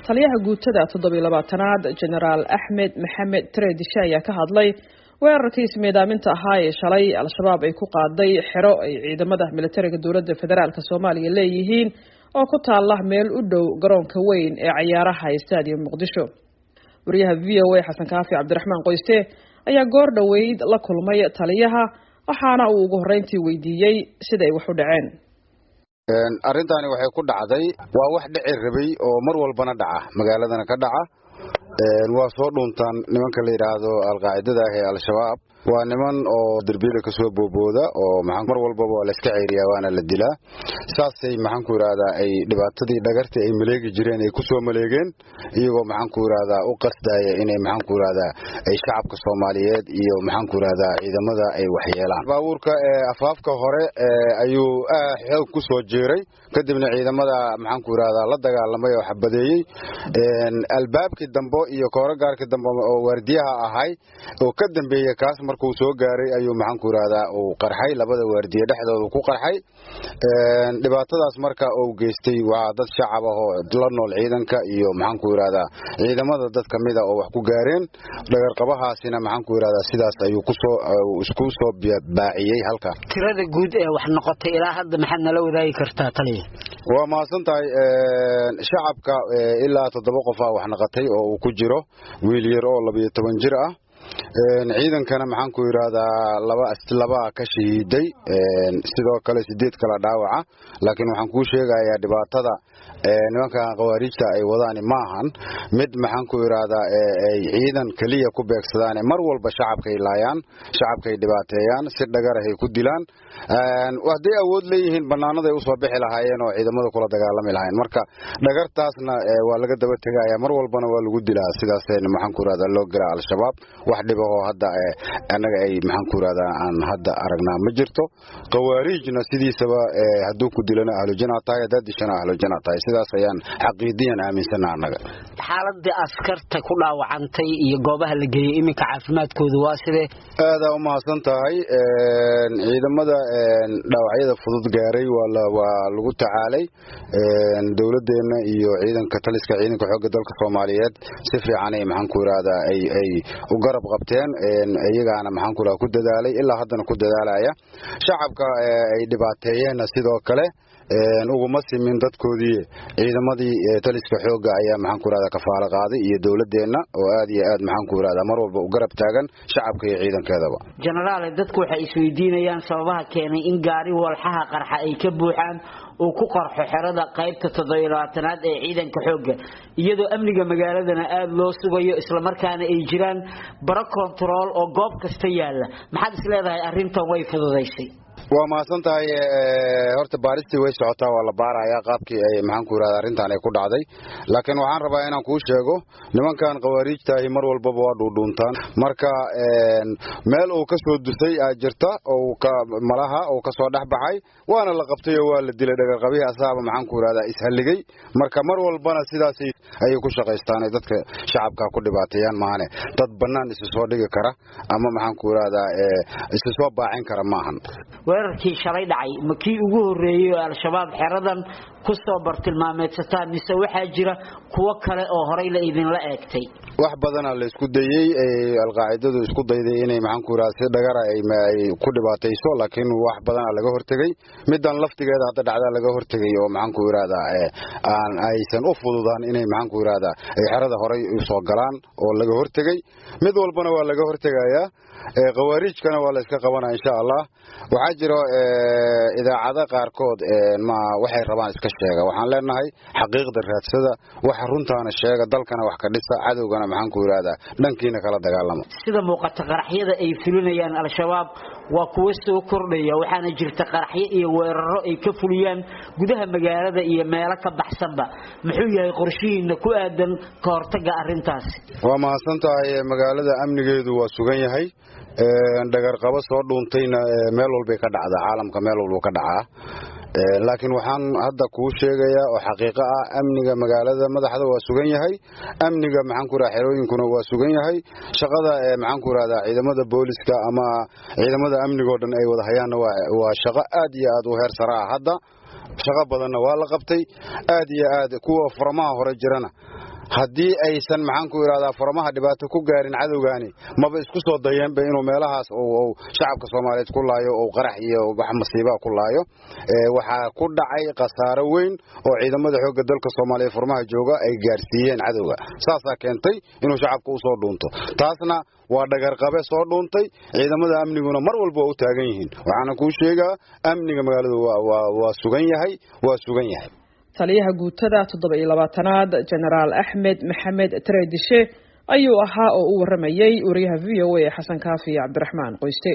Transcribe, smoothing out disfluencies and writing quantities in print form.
taliyaha guutada 27aad General Ahmed Mohamed Tredisha ayaa ka hadlay weerarkii ismiidaaminta ahaa ee shalay al-shabaab ay ku qaaday xero ay ciidamada militariga dowladda federaalka Soomaaliya leeyihiin oo ku taala meel u dhow garoonka weyn ee ciyaaraha Stadium Muqdisho. wariyaha VOA Xasan Kaafi Cabdiraxmaan Qoyste ayaa goor dhaweyd la kulmay taliyaha waxaana uu ugu horeyntii weydiiyay sida ay wax u dhaceen. arrintaani waxay ku dhacday waa wax dhici rabay oo mar walbana dhaca magaaladana ka dhaca waa soo dhuntaan nimanka la yiraahdo al-qaacidada ah ee al-shabaab waa niman oo darbiga ka soo boobooda oo mar walba waa la iska ceeriyaa waana la dilaa saasay maxaan ku yiraahdaa ay dhibaatadii dhagartii ay maleegi jireen ay ku soo maleegeen iyagoo maxaan ku yiraahdaa u qasdaya inay maxaan ku yiraahdaa ay shacabka Soomaaliyeed iyo maxaan ku yiraahdaa ciidamada ay waxyeelaan baabuurka afaafka hore ayuu xoog ku soo jeeray kadibna ciidamada maxaan ku yiraahdaa la dagaalamay oo xabadeeyay albaabkii dambe iyo kooragaarkii dambe oo waardiyaha ahay oo ka dambeeyay kaas markuu soo gaaray ayuu maxaan ku yiraahdaa uu qarxay labada waardiye dhexdooda ku qarxay dhibaatadaas marka uu geystay waa dad shacab ah oo la nool ciidanka iyo maxaan ku yiraahdaa ciidamada dad kamid ah oo wax ku gaareen dhagar qabahaasina maxaan ku yiraahdaa sidaas ayuu isku soo baaciyay halka tirada guud ee wax noqotay ilaa hadda maxaa nala wadaagi kartaa taliye waa maasantahay shacabka ilaa 7 qof wax noqotay oo uu ku jiro wiil yar oo 12 jir ah ciidankana maxaan ku yiraahdaa laba ka shahiiday sidoo kale 8 kala dhaawaca laakiin waxaan ku sheegayaa dhibaatada nimanka qawaariijta ay wadaan ma ahan mid maxaan ku yiraahdaa ay ciidan kaliya ku beegsadaan mar walba shacabka ay laayaan shacabka ay dhibaateeyaan si dhagar ah ay ku dilaan waxay awood leeyihiin banaanada ay u soo bixi lahaayeen oo ciidamada kula dagaalami lahaayeen marka dhagartaasna waa laga daba tagayaa mar walbana waa lagu dilaa sidaas maxaan ku yiraahdaa loo galaa al-shabaab wax dhibo hadda anaga ay maxaan ku yiraahdaa aan hadda aragnaa ma jirto qawaariijna sidiisaba haduu ku dilana ahlu jannah dadishana ahlu jannah sidaas ayaan xaqiiqiyan aaminsanahay anaga xaaladda askarta ku dhaawacantay iyo goobaha la geeyay iminka caafimaadkoodu waa sidee aad u mahadsan tahay ciidamada dhaawacyada fudud gaaray waa lagu tacaalay dawladeena iyo ciidanka taliska ciidanka xoogga dalka Soomaaliyeed si fiican ay maxaan ku yiraahdaa ay u garab qabteen iyagaana maxaan ku yiraahdaa ku dadaalay ilaa haddana ku dadaalaya shacabka ay dhibaateeyeen sidoo kale ugu masimin dadkoodii ciidamadii taliska xoogga ayaa maxaan ku yiraahdaa kafaalo qaaday iyo dawladeena oo aad iyo aad maxaan ku yiraahdaa mar walba u garab taagan shacabka iyo ciidankeedaba General dadku waxay isweydiinayaan sababaha keenay in gaari walxaha qarxa ay ka buuxaan oo ku qarxo xerada qaybta 27aad ee ciidanka xoogga iyadoo amniga magaaladana aad loo sugayo isla markaana ay jiraan baro control oo goob kasta yaala maxaad isleedahay arrintan way fududeysay waa maasantahay horta baaristii way socotaa waa la baarayaa qaabkii ay maxaan ku yiraahdaa arrintan ay ku dhacday laakiin waxaan rabaa inaan kuu sheego nimankan qawaariijta mar walba waa dhuudhuuntaan marka meel uu ka soo dusay jirta oo ka malaha oo ka soo dhaxbaxay waana la qabtay oo waa la dilay dhagar qabihi asaaba maxaan ku yiraahdaa ishaligay marka mar walbana sidaas ay ku shaqeystaan dadka shacabka ku dhibaateeyaan maane dad banaan isu soo dhigi kara ama maxaan ku yiraahdaa isu soo baacin kara maahan weerarkii shalay dhacay makii ugu horeeyay al-shabaab xeradan ku soo bartilmaameedsataan mise waxaa jira kuwa kale oo horay la idin la eegtay wax badan la isku dayay al-qaacidadu isku dayday inay maxaan ku yiraahdaa si dhagara ay ku dhibaateyso laakiin wax badan laga hortagay midan laftigeeda hadda dhacda laga hortagay oo maxaan ku yiraahdaa aan aysan u fududaan inay maxaan ku yiraahdaa ay xerada horay u soo galaan oo laga hortagay mid walbana waa laga hortagayaa qawaariijkana waa la iska qabanaa insha Allah waxa jiro idaacada qaarkood ma waxay rabaan iska sheega waxaan leenahay xaqiiqda raadsada waxa runtaana sheega dalkana wax ka dhisa cadawgana maxaan ku yiraahdaa dhankiina kala dagaalamo sida muuqata qaraxyada ay fulinayaan al-shabaab waa kuwa soo kordhaya waxaana jirta qaraxyo iyo weeraro ay ka fuliyaan gudaha magaalada iyo meelo ka baxsanba muxuu yahay qorshihiina ku aadan ka hortagga arrintaas waa maasantahay magaalada amnigeedu waa sugan yahay dhagar qaba soo dhuuntayna meel walba ka dhacda caalamka meel walba ka dhacaa laakiin waxaan hadda ku sheegayaa oo xaqiiqo ah amniga magaalada madaxda waa sugan yahay amniga maxaan ku raaxay xerooyinkuna waa sugan yahay shaqada maxaan ku raada ciidamada booliska ama ciidamada amniga oo dhan ay wada hayaan waa shaqo aad iyo aad u heer sare ah hadda shaqo badanna waa la qabtay aad iyo aad kuwa farmaha hore jirana haddii aysan maxaan ku yiraahdaa farmaha dhibaato ku gaarin cadowgaani maba isku soo dayeenba inuu meelahaas oo shacabka Soomaaliyeed ku laayo oo qarax iyo wax masiiba ku laayo waxa ku dhacay khasaaro weyn oo ciidamada xoogga dalka Soomaaliyeed farmaha jooga ay gaarsiiyeen cadowga saasa keentay inuu shacabku u soo dhuunto taasna waa dhagar qabe soo dhuuntay ciidamada amniguna mar walba u taagan yihiin waxaana ku sheegaa amniga magaalada waa sugan yahay taliyaha guutada 27aad General Ahmed Mohamed Tredishe ayuu ahaa oo u waramayay wariyaha VOA Xasan Kaafi Cabdiraxmaan Qoyste